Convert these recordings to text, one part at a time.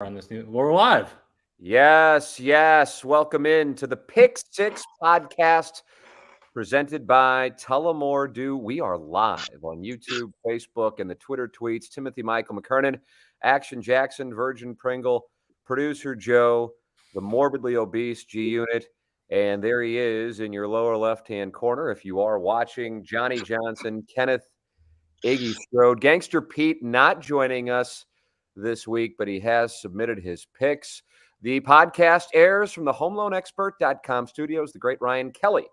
On this we're live. Yes. Welcome in to the Pick Six podcast presented by Tullamore Dew. We are live on YouTube, Facebook, and the Twitter tweets. Timothy Michael McKernan, Action Jackson, Virgin Pringle, producer Joe, the morbidly obese G Unit. And there he is in your lower left-hand corner. If you are watching, Johnny Johnson, Kenneth Iggy Strode, Gangster Pete not joining us this week, but he has submitted his picks. The podcast airs from the homeloanexpert.com studios. The great Ryan Kelly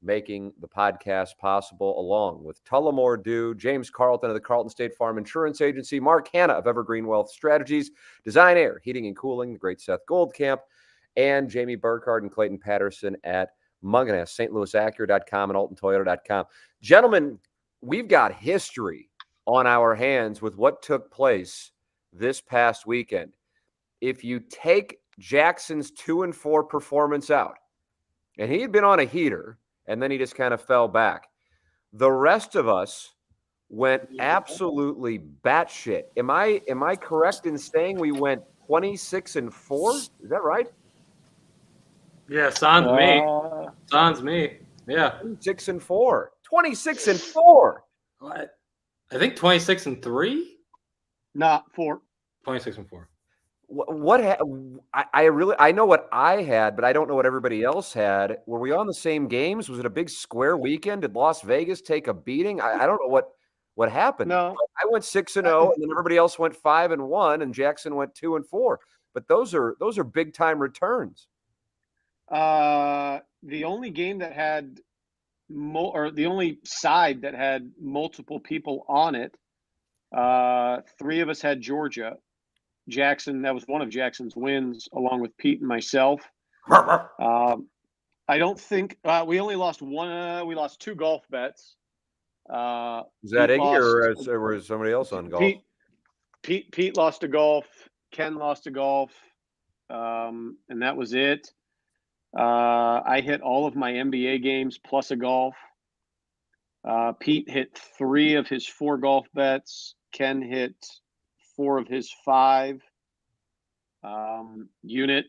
making the podcast possible, along with Tullamore Dew, James Carlton of the Carlton State Farm Insurance Agency, Mark Hanna of Evergreen Wealth Strategies, Design Air, Heating and Cooling, the great Seth Goldcamp, and Jamie Burkhardt and Clayton Patterson at Munganess, stlouisacura.com and altontoyota.com. Gentlemen, we've got history on our hands with what took place this past weekend. If you take Jackson's 2-4 performance out, and he had been on a heater, and then he just kind of fell back, the rest of us went absolutely batshit. Am I correct in saying we went 26-4? Is that right? Yeah, sans me. Sans me. Yeah. 26-4. 26-4. What? I think 26-3. Not 4. 26-4. I know what I had, but I don't know what everybody else had. Were we on the same games? Was it a big square weekend? Did Las Vegas take a beating? I don't know what happened. No, I went 6-0, and then everybody else went 5-1, and Jackson went 2-4. But those are big time returns. the only game that had the only side that had multiple people on it, 3 of us had Georgia. Jackson, that was one of Jackson's wins, along with Pete and myself. I don't think we only lost one. We lost 2 golf bets. Was that Iggy or was somebody else on golf? Pete lost a golf. Ken lost a golf, and that was it. I hit all of my NBA games plus a golf. Pete hit 3 of his 4 golf bets. Ken hit 4 of his 5. Unit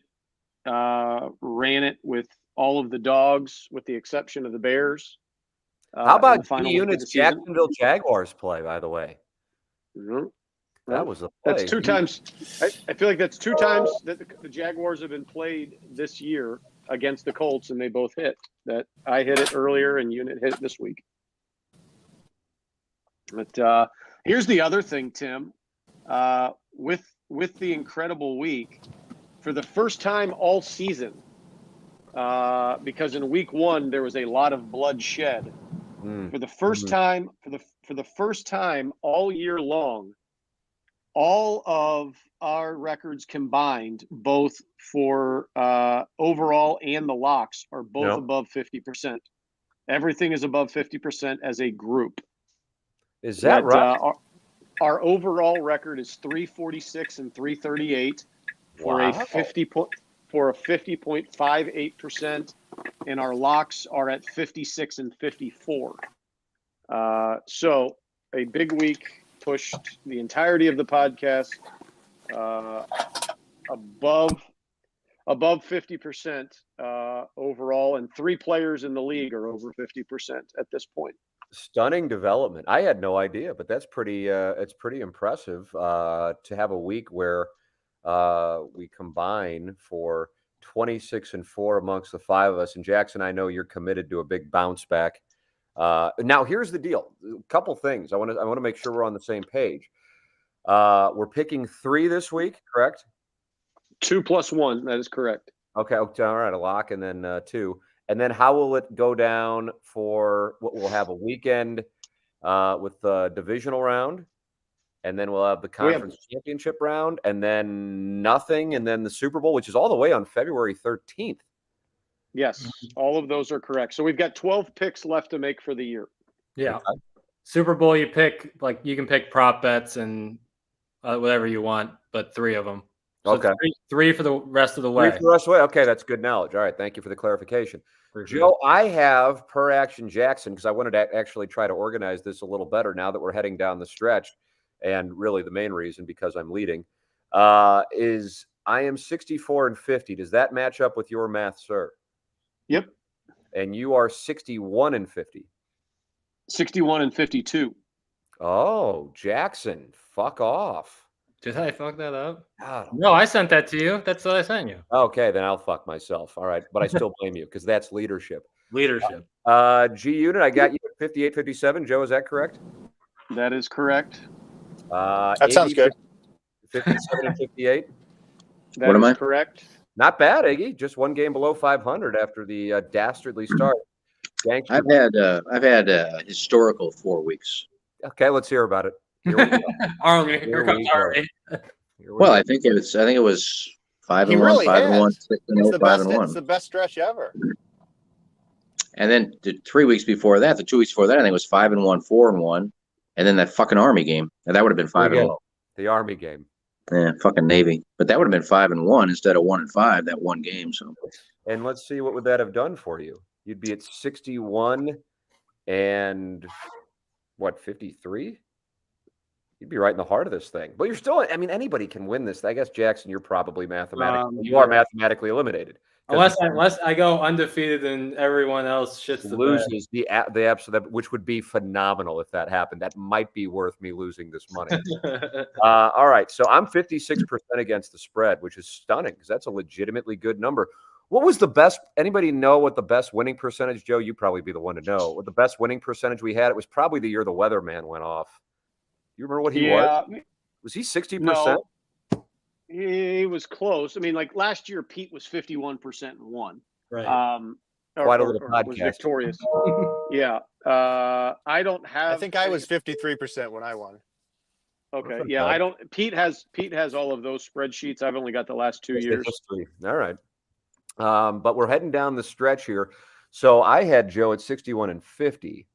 ran it with all of the dogs, with the exception of the Bears. How about the Unit's Jacksonville Jaguars play, by the way? Mm-hmm. That was a play. That's 2 times. I feel like that's 2 times that the Jaguars have been played this year against the Colts, and they both hit. That I hit it earlier, and Unit hit it this week. But here's the other thing, Tim. With the incredible week, for the first time all season, because in week 1 there was a lot of blood shed. For the first time, for the first time all year long, all of our records combined, both for overall and the locks, are both above 50%. Everything is above 50% as a group. Is that right? Our overall record is 346 and 338 for a 50.58%, and our locks are at 56 and 54. So a big week pushed the entirety of the podcast above 50% overall, and 3 players in the league are over 50% at this point. Stunning development. I had no idea, but that's pretty. It's pretty impressive to have a week where we combine for 26-4 amongst the 5 of us. And Jackson, I know you're committed to a big bounce back. Now, here's the deal. A couple things. I want to make sure we're on the same page. We're picking 3 this week, correct? 2 plus 1. That is correct. Okay. All right. A lock and then 2. And then how will it go down for what we'll have a weekend with the divisional round, and then we'll have the conference championship round, and then nothing, and then the Super Bowl, which is all the way on February 13th. Yes, all of those are correct. So we've got 12 picks left to make for the year. Yeah. Okay. Super Bowl, you can pick prop bets and whatever you want, but 3 of them. So okay. 3 for the rest of the way. 3 for the rest of the way. Okay, that's good knowledge. All right, thank you for the clarification. Joe, I have per Action Jackson, because I wanted to actually try to organize this a little better now that we're heading down the stretch, and really the main reason because I'm leading. is I am 64-50. Does that match up with your math, sir? Yep. And you are 61-50. 61-52. Oh, Jackson, fuck off. Did I fuck that up? God. No, I sent that to you. That's what I sent you. Okay, then I'll fuck myself. All right, but I still blame you because that's leadership. Leadership. G Unit, I got you at 58-57. Joe, is that correct? That is correct. That sounds good. 57-58. That is correct. Not bad, Iggy. Just one game below 500 after the dastardly start. I've had a historical 4 weeks. Okay, let's hear about it. Here we go. Army. Here comes Army. Well, I think it was 5-1, He really 5-1, has. 6-0, It's 5-1. the best stretch ever. And then the 3 weeks before that, the 2 weeks before that, I think it was 5-1, 4-1, and then that fucking Army game. And that would have been 5-0. The Army game. Yeah, fucking Navy. But that would have been 5-1 instead of 1-5 that one game. So. And let's see, what would that have done for you? You'd be at 61 and what, 53? You'd be right in the heart of this thing. But you're still, I mean, anybody can win this. I guess, Jackson, you're probably mathematically, you are mathematically eliminated. Unless I go undefeated and everyone else shits the loses the absolute, which would be phenomenal if that happened. That might be worth me losing this money. All right, so I'm 56% against the spread, which is stunning because that's a legitimately good number. What was the best? Anybody know what the best winning percentage? Joe, you'd probably be the one to know. What the best winning percentage we had? It was probably the year the weatherman went off. You remember what he was? Was he 60%? No. He was close. I mean, like last year, Pete was 51% and won. Right. Quite a little podcast. Was victorious. Yeah. I don't have. I think I was 53% when I won. Okay. Yeah. I don't. Pete has all of those spreadsheets. I've only got the last 2 years. All right. But we're heading down the stretch here. So I had Joe at 61-50.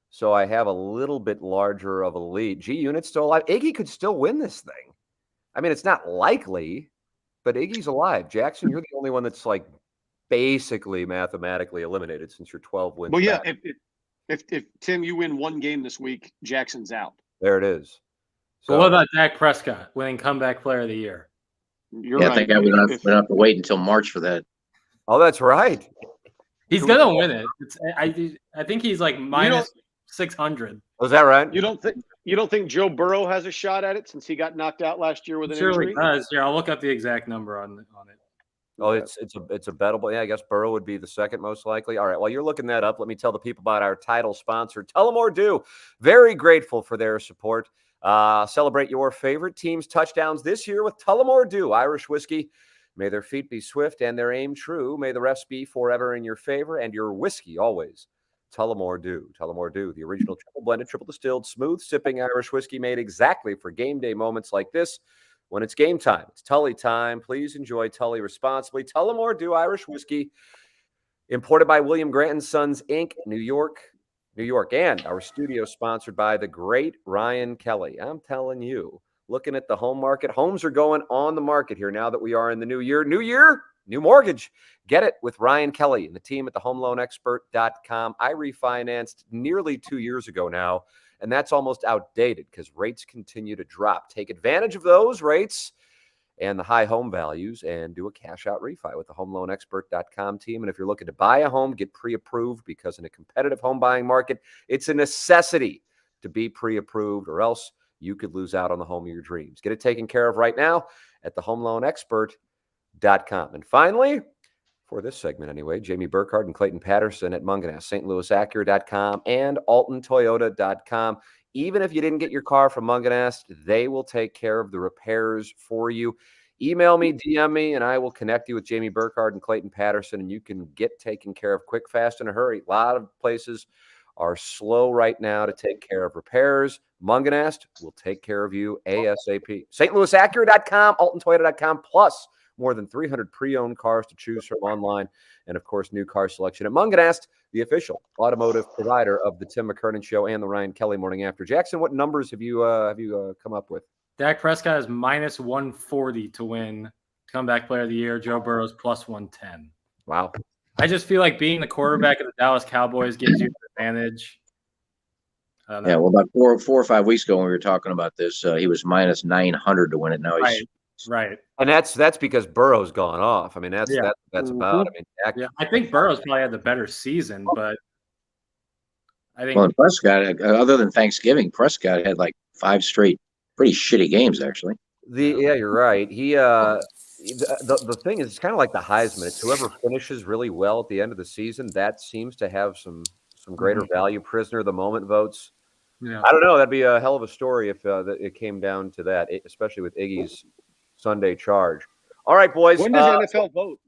So I have a little bit larger of a lead. G Unit's still alive. Iggy could still win this thing. I mean, it's not likely, but Iggy's alive. Jackson, you're the only one that's like basically mathematically eliminated since you're 12 wins. Well, yeah. If Tim, you win one game this week, Jackson's out. There it is. So what about Dak Prescott winning comeback player of the year? You're right. I think I would have to wait until March for that. Oh, that's right. He's gonna win it. I think he's like minus 600. Was that right? You don't think Joe Burrow has a shot at it since he got knocked out last year with an Surely injury? does. Yeah, I'll look up the exact number on it. Oh, it's a bettable. Yeah, I guess Burrow would be the second most likely. All right. While you're looking that up, let me tell the people about our title sponsor, Tullamore Dew. Very grateful for their support. Celebrate your favorite team's touchdowns this year with Tullamore Dew Irish whiskey. May their feet be swift and their aim true. May the refs be forever in your favor and your whiskey always. Tullamore Dew. Tullamore Dew, the original triple blended, triple distilled, smooth sipping Irish whiskey made exactly for game day moments like this. When it's game time, it's Tully time. Please enjoy Tully responsibly. Tullamore Dew Irish whiskey, imported by William Grant & Sons, Inc., New York. And our studio sponsored by the great Ryan Kelly. I'm telling you, looking at the home market, homes are going on the market here now that we are in the new year. New year, new mortgage. Get it with Ryan Kelly and the team at thehomeloanexpert.com. I refinanced nearly 2 years ago now, and that's almost outdated because rates continue to drop. Take advantage of those rates and the high home values and do a cash-out refi with the homeloanexpert.com team. And if you're looking to buy a home, get pre-approved because in a competitive home buying market, it's a necessity to be pre-approved or else you could lose out on the home of your dreams. Get it taken care of right now at thehomeloanexpert.com. And finally, for this segment anyway, Jamie Burkhardt and Clayton Patterson at Munganess, stlouisacura.com and altontoyota.com. Even if you didn't get your car from Munganess, they will take care of the repairs for you. Email me, DM me, and I will connect you with Jamie Burkhardt and Clayton Patterson, and you can get taken care of quick, fast, in a hurry. A lot of places are slow right now to take care of repairs. Munganess will take care of you ASAP. stlouisacura.com, altontoyota.com, plus more than 300 pre-owned cars to choose from online. And, of course, new car selection at Munganess, the official automotive provider of the Tim McKernan Show and the Ryan Kelly Morning After. Jackson, what numbers have you come up with? Dak Prescott is minus 140 to win comeback player of the year. Joe Burrow's plus 110. Wow. I just feel like being the quarterback of the Dallas Cowboys gives you an advantage. Yeah, well, about 4 or 5 weeks ago when we were talking about this, he was minus 900 to win it. Now he's Right. And that's because Burrow's gone off. I mean, that's Yeah. about. I mean, Dak, Yeah. I think Burrow's probably had the better season, but I think Well, and Prescott, other than Thanksgiving, Prescott had like 5 straight pretty shitty games actually. you're right. He the thing is, it's kind of like the Heisman. It's whoever finishes really well at the end of the season that seems to have some greater value. Prisoner of the moment votes. yeah. I don't know. That'd be a hell of a story if it came down to that, especially with Iggy's Sunday charge. All right, boys. When does NFL vote?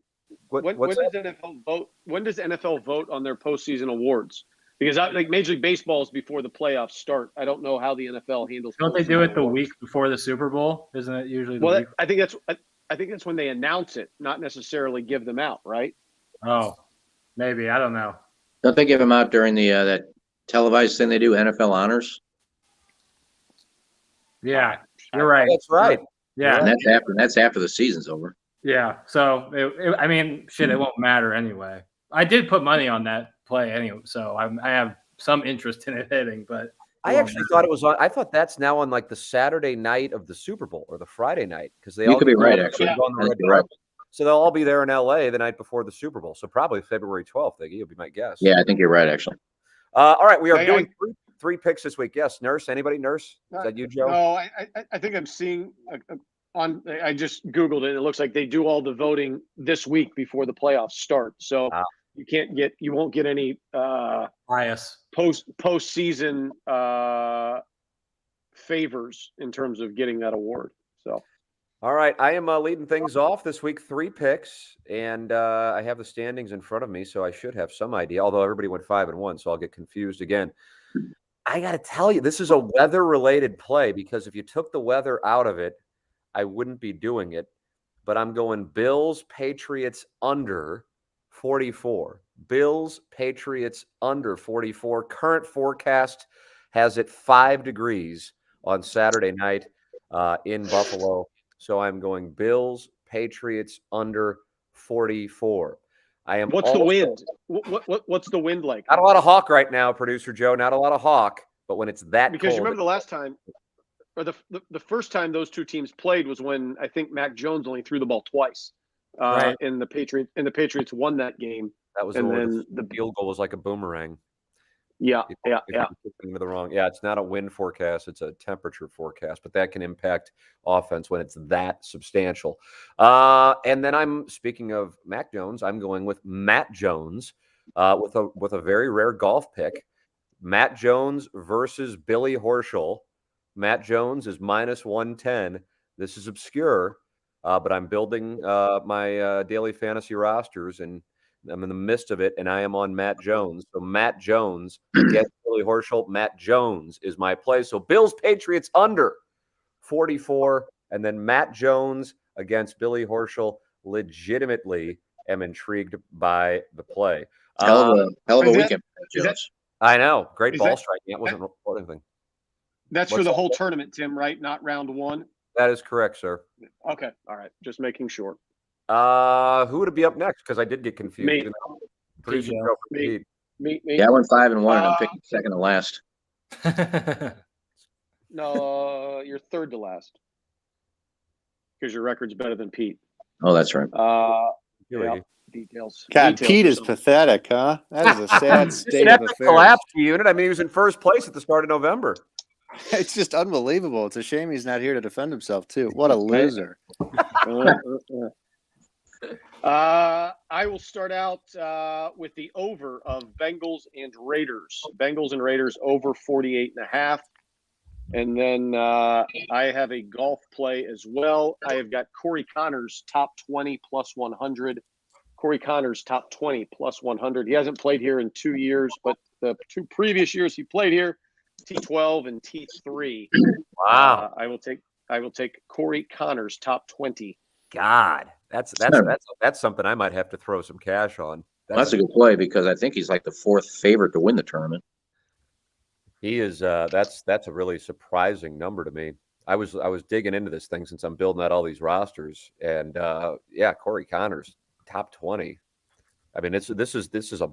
When what's does NFL vote? When does NFL vote on their postseason awards? Because like Major League Baseball is before the playoffs start. I don't know how the NFL handles. Don't they do it the awards. week before the Super Bowl? Isn't it usually the Well, week? I think that's when they announce it, not necessarily give them out, right? Oh, maybe. I don't know. Don't they give them out during the that televised thing they do, NFL Honors? Yeah, you're right. That's right. Yeah, And that's after the season's over. yeah. So I mean, shit, it won't matter anyway. I did put money on that play anyway, so I have some interest in it hitting. But I actually thought it was on. I thought that's now on like the Saturday night of the Super Bowl or the Friday night because they You all could be go right, on- actually. go on the I think red you're right. carpet. So they'll all be there in LA the night before the Super Bowl. So probably February 12th, Iggy, would be my guess. Yeah, I think you're right, actually. All right, we are I- doing three picks this week. Yes, Nurse. Anybody? Nurse? Is that you, Joe? No, I think I'm seeing on. I just Googled it. It looks like they do all the voting this week before the playoffs start. So Wow. you won't get any bias. postseason favors in terms of getting that award. So. All right, I am leading things off this week. 3 picks, and I have the standings in front of me, so I should have some idea. Although everybody went 5-1, so I'll get confused again. I got to tell you, this is a weather-related play because if you took the weather out of it, I wouldn't be doing it. But I'm going Bills Patriots under 44. Bills Patriots under 44. Current forecast has it 5 degrees on Saturday night in Buffalo. So I'm going Bills, Patriots under 44. I am. What's the wind? What's the wind like? Not a lot of hawk right now, producer Joe. Not a lot of hawk. But when it's that Because cold, you remember the last time, or the first time those two teams played was when I think Mac Jones only threw the ball twice. Right. And the Patriots won that game. that was and the one where then the field goal was like a boomerang. Yeah. Into the wrong. Yeah, it's not a wind forecast; it's a temperature forecast, but that can impact offense when it's that substantial. And then I'm speaking of Mac Jones. I'm going with Matt Jones with a very rare golf pick. Matt Jones versus Billy Horschel. Matt Jones is -110. This is obscure, but I'm building my daily fantasy rosters and I'm in the midst of it, and I am on Matt Jones. So Matt Jones against Billy Horschel. Matt Jones is my play. So Bills Patriots under 44, and then Matt Jones against Billy Horschel. Legitimately am intrigued by the play. Hell of a is that- weekend, is that- Jones. I know. Great Is ball that- striking. It wasn't recording anything. That's for What's the that? whole tournament, Tim, right? Not round one. That is correct, sir. Okay. All right. Just making sure. Who would it be up next? Because I did get confused. Me. You know? Producer Joe. Joe, Me. Pete. Me. Yeah, I went 5-1, and I'm picking second to last. No, you're third to last because your record's better than Pete. Oh, that's right. Here we Yeah, go. details. God, Details Pete or is something. pathetic, huh? That is a sad state of Epic affairs. collapse unit. I mean, he was in first place at the start of November. It's just unbelievable. It's a shame he's not here to defend himself, too. What a loser. I will start out with the over of Bengals and Raiders. Bengals and Raiders over 48.5. And then I have a golf play as well. I have got Corey Connors top 20 plus 100. Corey Connors top 20 plus 100. He hasn't played here in 2 years, but the 2 previous years he played here, T12 and T3. Wow. I will take Corey Connors top 20. God, that's something I might have to throw some cash on. That's a good play because I think he's like the 4th favorite to win the tournament. He is. That's a really surprising number to me. I was digging into this thing since I'm building out all these rosters, and yeah, Corey Connors top 20. I mean, this is a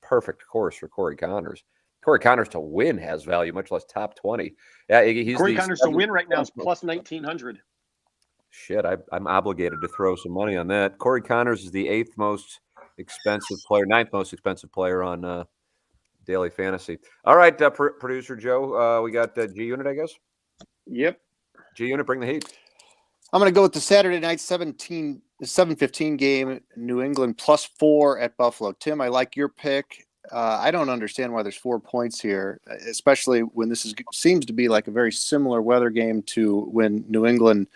perfect course for Corey Connors. Corey Connors to win has value, much less top 20. Yeah, Iggy, Corey Connors to win right now is plus 1,900. Shit, I'm obligated to throw some money on that. Corey Connors is the ninth most expensive player on Daily Fantasy. All right, producer Joe, we got G Unit, I guess. Yep. G Unit, bring the heat. I'm going to go with the Saturday night 7:15 game, New England +4 at Buffalo. Tim, I like your pick. I don't understand why there's 4 points here, especially when this seems to be like a very similar weather game to when New England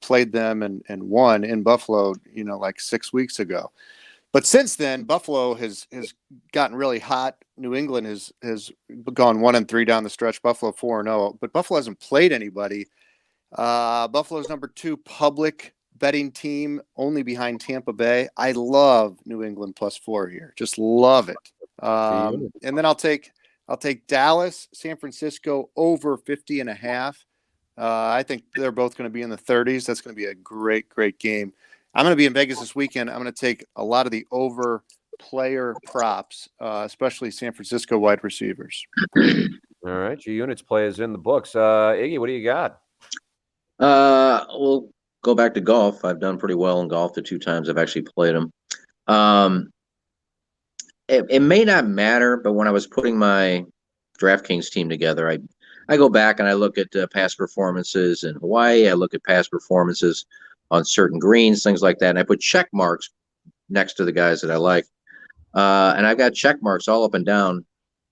played them and won in Buffalo, like 6 weeks ago. But since then, Buffalo has gotten really hot. New England has gone 1-3 down the stretch. Buffalo 4-0, but Buffalo hasn't played anybody. Buffalo's number 2 public betting team, only behind Tampa Bay. I love New England +4 here. Just love it. And then I'll take Dallas, San Francisco over 50.5. I think they're both going to be in the 30s. That's going to be a great game. I'm going to be in Vegas this weekend. I'm going to take a lot of the over player props, especially San Francisco wide receivers. All right, G Unit's play is in the books. Iggy, what do you got? We'll go back to golf. I've done pretty well in golf the 2 times I've actually played them. It may not matter, but when I was putting my DraftKings team together, I go back and I look at past performances in Hawaii. I look at past performances on certain greens, things like that, and I put check marks next to the guys that I like. And I've got check marks all up and down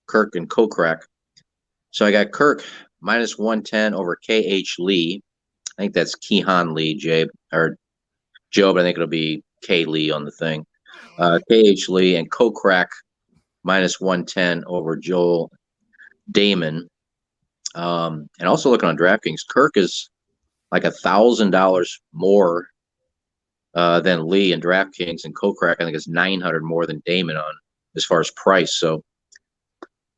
Kirk and Kokrak. So I got Kirk -110 over KH Lee. I think that's Keehan Lee, Joe, but I think it'll be K Lee on the thing. KH Lee and Kokrak -110 over Joel Damon. And also looking on DraftKings, Kirk is like $1,000 more than Lee in DraftKings, and Kokrak I think is $900 more than Damon on as far as price. So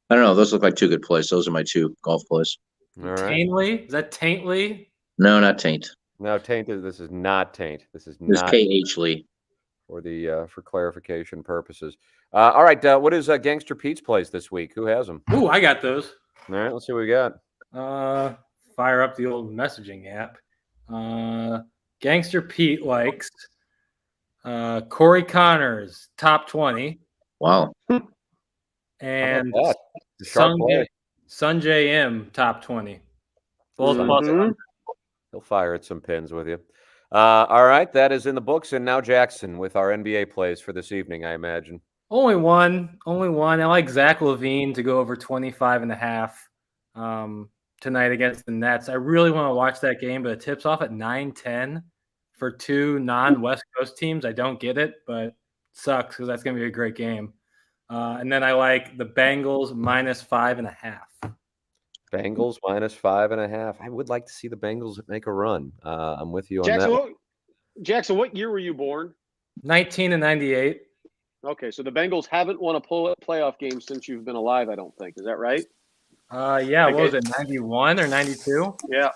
I don't know. Those look like 2 good plays. Those are my 2 golf plays. All right. Taintly? Is that Taintly? No, not Taint. No, Taint. This is not Taint. This is This not KH Lee. for clarification purposes. All right. What is Gangster Pete's plays this week? Who has them? Ooh, I got those. All right. Let's see what we got. Fire up the old messaging app. Gangster Pete likes Corey Connors top 20 Wow. and How about that? Sharp play. Sunjay M top 20. Both Mhm. He'll fire at some pins with you. All right. That is in the books. And now Jackson with our NBA plays for this evening, I imagine. Only one. I like Zach LaVine to go over 25.5 tonight against the Nets. I really want to watch that game, but it tips off at 9:10 for 2 non-West Coast teams. I don't get it, but it sucks because that's going to be a great game. And then I like the Bengals -5.5. Bengals -5.5. I would like to see the Bengals make a run. I'm with you on Jackson, that. Jackson, what year were you born? 1998. Okay, so the Bengals haven't won a playoff game since you've been alive, I don't think. Is that right? Yeah, Okay. what was it, 91 or 92? Yeah.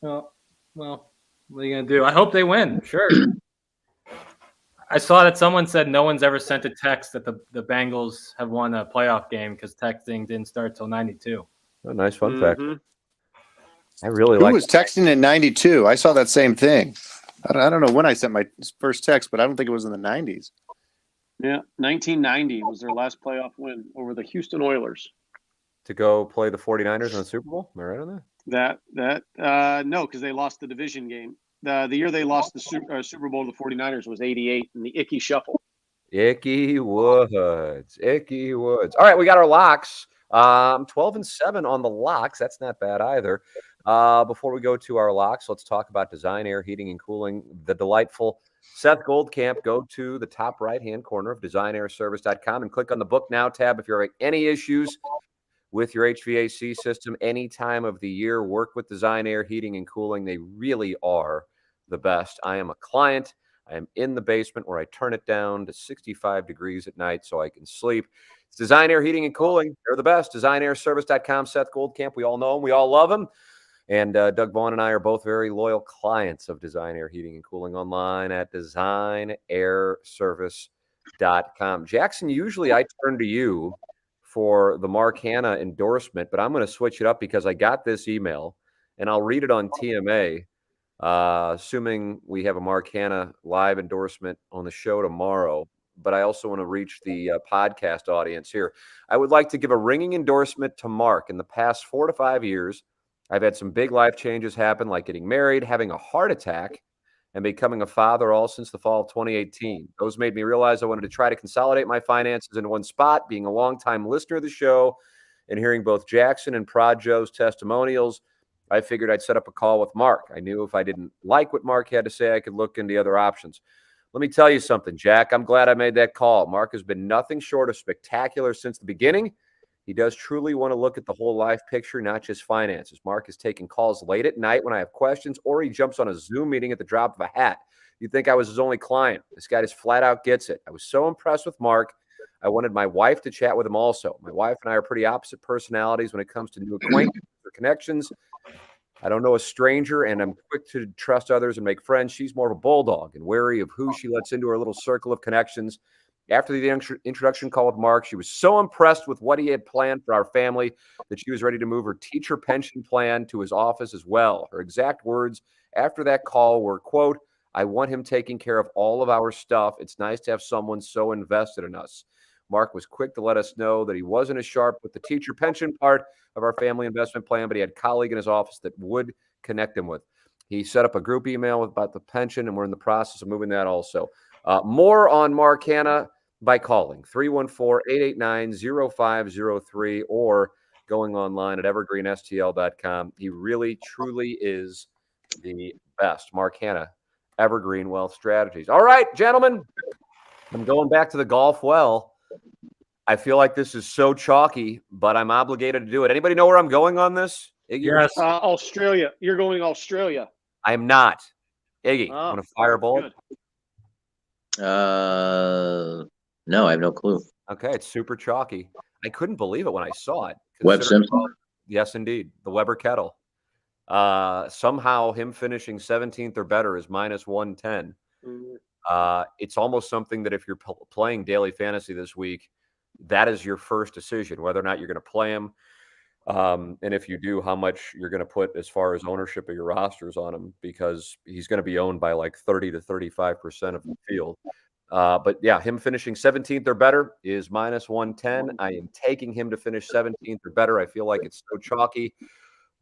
Well, what are you going to do? I hope they win. Sure. I saw that someone said no one's ever sent a text that the Bengals have won a playoff game because texting didn't start till 92. Oh, nice fun fact. Mhm. I really Who like was texting in 92? I saw that same thing. I don't know when I sent my first text, but I don't think it was in the 90s. Yeah, 1990 was their last playoff win over the Houston Oilers. to go play the 49ers in the Super Bowl. Am I right on that? No, because they lost the division game. The year they lost the Super Bowl to the 49ers was 88 in the Iggy Shuffle. Icky Woods. Icky Woods. All right, we got our locks. 12-7 on the locks. That's not bad either. Before we go to our locks, let's talk about Design Air Heating and Cooling. The delightful Seth Goldcamp. Go to the top right-hand corner of designairservice.com and click on the Book Now tab if you're having any issues with your HVAC system any time of the year. Work with Design Air Heating and Cooling. They really are the best. I am a client. I am in the basement where I turn it down to 65 degrees at night so I can sleep. It's Design Air Heating and Cooling. They're the best. DesignAirService.com. Seth Goldcamp. We all know him. We all love him. And Doug Vaughn and I are both very loyal clients of Design Air Heating and Cooling online at DesignAirService.com. Jackson, usually I turn to you for the Mark Hanna endorsement, but I'm going to switch it up because I got this email, and I'll read it on TMA. assuming we have a Mark Hanna live endorsement on the show tomorrow. But I also want to reach the podcast audience here. I would like to give a ringing endorsement to Mark. In the past 4 to 5 years, I've had some big life changes happen, like getting married, having a heart attack, and becoming a father, all since the fall of 2018. Those made me realize I wanted to try to consolidate my finances in one spot. Being a longtime listener of the show and hearing both Jackson and Prod Joe's testimonials, I figured I'd set up a call with Mark. I knew if I didn't like what Mark had to say, I could look into other options. Let me tell you something, Jack. I'm glad I made that call. Mark has been nothing short of spectacular since the beginning. He does truly want to look at the whole life picture, not just finances. Mark is taking calls late at night when I have questions, or he jumps on a Zoom meeting at the drop of a hat. You'd think I was his only client. This guy just flat out gets it. I was so impressed with Mark. I wanted my wife to chat with him also. My wife and I are pretty opposite personalities when it comes to new acquaintances or connections. I don't know a stranger, and I'm quick to trust others and make friends. She's more of a bulldog and wary of who she lets into her little circle of connections. After the introduction call with Mark, she was so impressed with what he had planned for our family that she was ready to move her teacher pension plan to his office as well. Her exact words after that call were, quote, "I want him taking care of all of our stuff. It's nice to have someone so invested in us." Mark was quick to let us know that he wasn't as sharp with the teacher pension part of our family investment plan, but he had a colleague in his office that would connect him with. He set up a group email about the pension, and we're in the process of moving that also. More on Mark Hanna by calling 314-889-0503 or going online at evergreenstl.com. He really, truly is the best. Mark Hanna, Evergreen Wealth Strategies. All right, gentlemen, I'm going back to the golf well. I feel like this is so chalky, but I'm obligated to do it. Anybody know where I'm going on this? Iggy, Yes. Australia. You're going Australia. I am not. Iggy, want to fire a bullet? No, I have no clue. Okay, it's super chalky. I couldn't believe it when I saw it. Webb Simpson? Yes, indeed. The Weber Kettle. Somehow him finishing 17th or better is minus 110. It's almost something that if you're playing daily fantasy this week, that is your first decision, whether or not you're going to play him. And if you do, how much you're going to put as far as ownership of your rosters on him, because he's going to be owned by like 30 to 35% of the field. But yeah, him finishing 17th or better is minus 110. I am taking him to finish 17th or better. I feel like it's so chalky,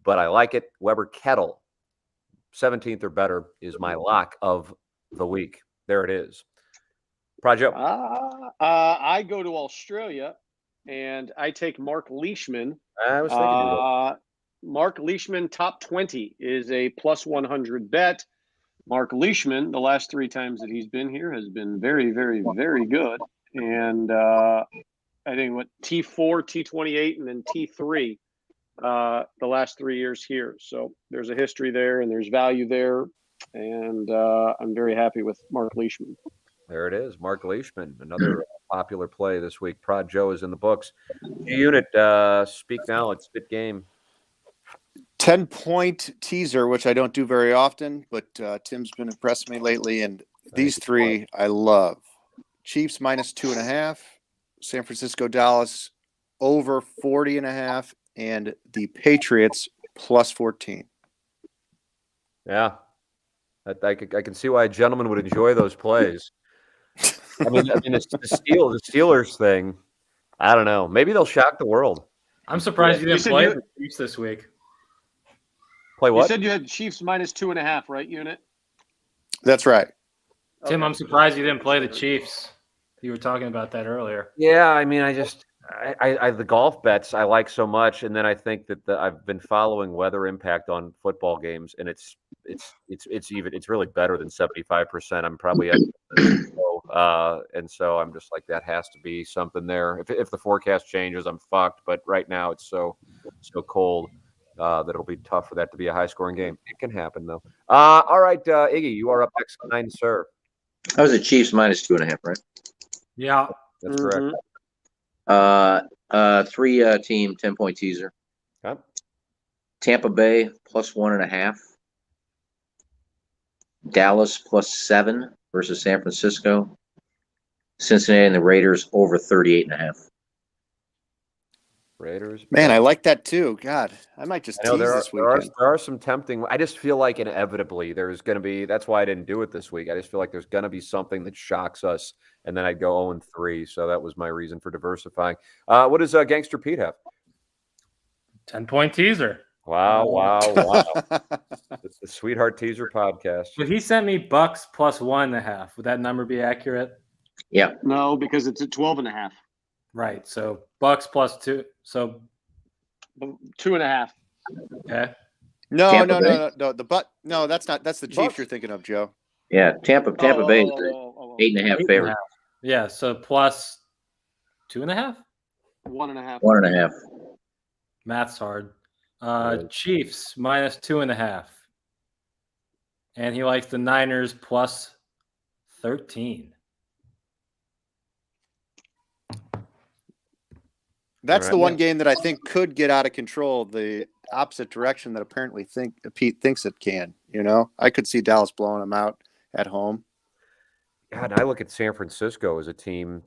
but I like it. Weber Kettle, 17th or better is my lock of the week. There it is. Project. I go to Australia, and I take Mark Leishman. I was thinking Mark Leishman, top 20 is a plus 100 bet. Mark Leishman, the last 3 times that he's been here, has been very, very, very good. And I think T4, T28, and then T3 the last 3 years here. So there's a history there, and there's value there. And I'm very happy with Mark Leishman. There it is, Mark Leishman, another popular play this week. Prod Joe is in the books. Unit, speak now. It's spit game. 10-point teaser, which I don't do very often, but Tim's been impressing me lately. And these 3 I love. Chiefs minus 2.5, San Francisco, Dallas over 40.5, and the Patriots plus 14. Yeah, I can see why a gentleman would enjoy those plays. I mean, the Steelers thing, I don't know. Maybe they'll shock the world. I'm surprised you didn't play the Chiefs this week. Play what? You said you had Chiefs minus 2.5, right, Unit? That's right. Tim, I'm surprised you didn't play the Chiefs. You were talking about that earlier. Yeah, I mean, I the golf bets I like so much, and then I think that I've been following weather impact on football games, and it's really better than 75%. I'm probably at and so I'm just like, that has to be something there. If the forecast changes, I'm fucked. But right now it's so cold that it'll be tough for that to be a high scoring game. It can happen though. All right, Iggy, you are up next, kind sir. I was at Chiefs minus 2.5, right? Yeah, that's correct. 3 team 10-point teaser. Okay. Tampa Bay plus 1.5. Dallas plus 7 versus San Francisco. Cincinnati and the Raiders over 38.5. Raiders. Man, I like that too. God, I might just I know tease this weekend. there are some tempting. I just feel like inevitably there's going to be. That's why I didn't do it this week. I just feel like there's going to be something that shocks us, and then I'd go 0-3. So that was my reason for diversifying. What does Gangster Pete have? 10-point teaser. Wow. The Sweetheart Teaser podcast. But he sent me Bucks plus 1.5. Would that number be accurate? Yeah. No, because it's at 12.5. Right. So Bucks plus 2. So 2.5. okay. No, Tampa Bay. No, that's not. That's the Chiefs Bucks. you're thinking of, Joe. Yeah, Tampa Bay is the 8.5 favorite. Yeah. So plus 2.5. 1.5. 1.5. Math's hard. Right. Chiefs minus 2.5. And he likes the Niners plus 13. That's All the right. one game that I think could get out of control the opposite direction that apparently Pete thinks it can. You know, I could see Dallas blowing them out at home. God, I look at San Francisco as a team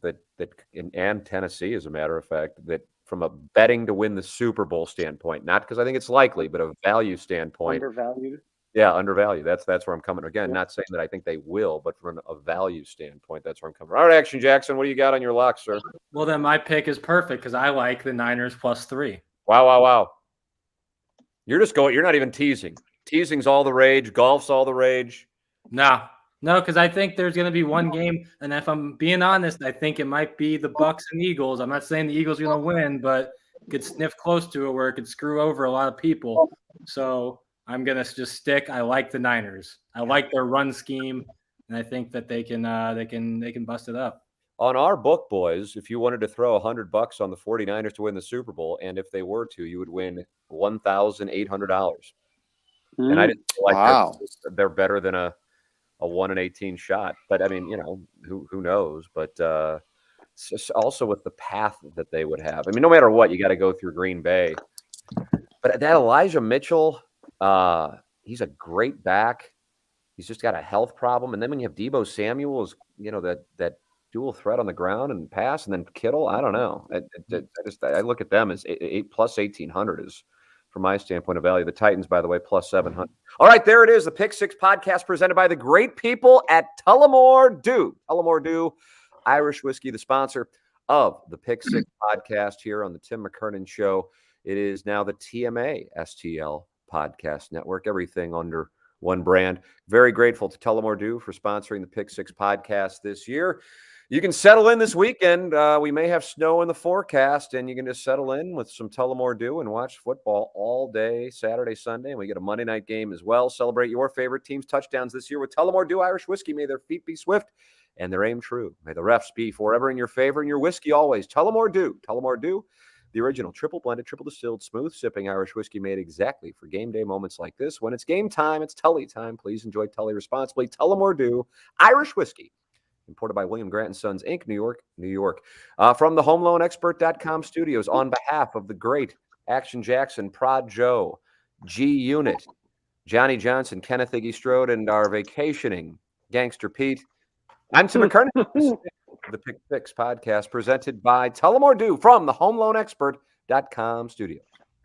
and Tennessee, as a matter of fact, that from a betting to win the Super Bowl standpoint, not because I think it's likely, but a value standpoint. Undervalued. Yeah, undervalued. That's where I'm coming. Again, Yep. not saying that I think they will, but from a value standpoint, that's where I'm coming. All right, Action Jackson, what do you got on your lock, sir? Well, then my pick is perfect because I like the Niners plus 3. Wow. You're just going. You're not even teasing. Teasing's all the rage. Golf's all the rage. No, because I think there's going to be one game, and if I'm being honest, I think it might be the Bucks and Eagles. I'm not saying the Eagles are going to win, but it could sniff close to it where it could screw over a lot of people. So I'm going to just stick. I like the Niners. I like their run scheme, and I think that they can bust it up. On our book, boys, if you wanted to throw $100 on the 49ers to win the Super Bowl, and if they were to, you would win $1,800. And I just feel like they're better than a 1-18 shot. But I mean, you know, who knows? But it's just also with the path that they would have. I mean, no matter what, you got to go through Green Bay. But that Elijah Mitchell, he's a great back. He's just got a health problem. And then when you have Deebo Samuel, you know, that dual threat on the ground and pass, and then Kittle, I don't know. I look at them as 8 plus 1,800 is, from my standpoint of value. The Titans, by the way, plus 700. All right, there it is. The Pick Six podcast presented by the great people at Tullamore Dew. Tullamore Dew, Irish whiskey, the sponsor of the Pick Six podcast here on the Tim McKernan Show. It is now the TMA STL podcast network, everything under one brand. Very grateful to Tullamore Dew for sponsoring the Pick Six podcast this year. You can settle in this weekend. We may have snow in the forecast, and you can just settle in with some Tullamore Dew and watch football all day, Saturday, Sunday. And we get a Monday night game as well. Celebrate your favorite team's touchdowns this year with Tullamore Dew Irish whiskey. May their feet be swift and their aim true. May the refs be forever in your favor and your whiskey always. Tullamore Dew. Tullamore Dew, the original triple blended, triple distilled, smooth sipping Irish whiskey made exactly for game day moments like this. When it's game time, it's Tully time. Please enjoy Tully responsibly. Tullamore Dew Irish whiskey. Imported by William Grant & Sons, Inc., New York, New York. From the HomeLoanExpert.com studios, on behalf of the great Action Jackson, Prod Joe, G Unit, Johnny Johnson, Kenneth Iggy Strode, and our vacationing Gangster Pete, I'm Tim McKernan. The Pick Six podcast presented by Tullamore Dew from the HomeLoanExpert.com studios.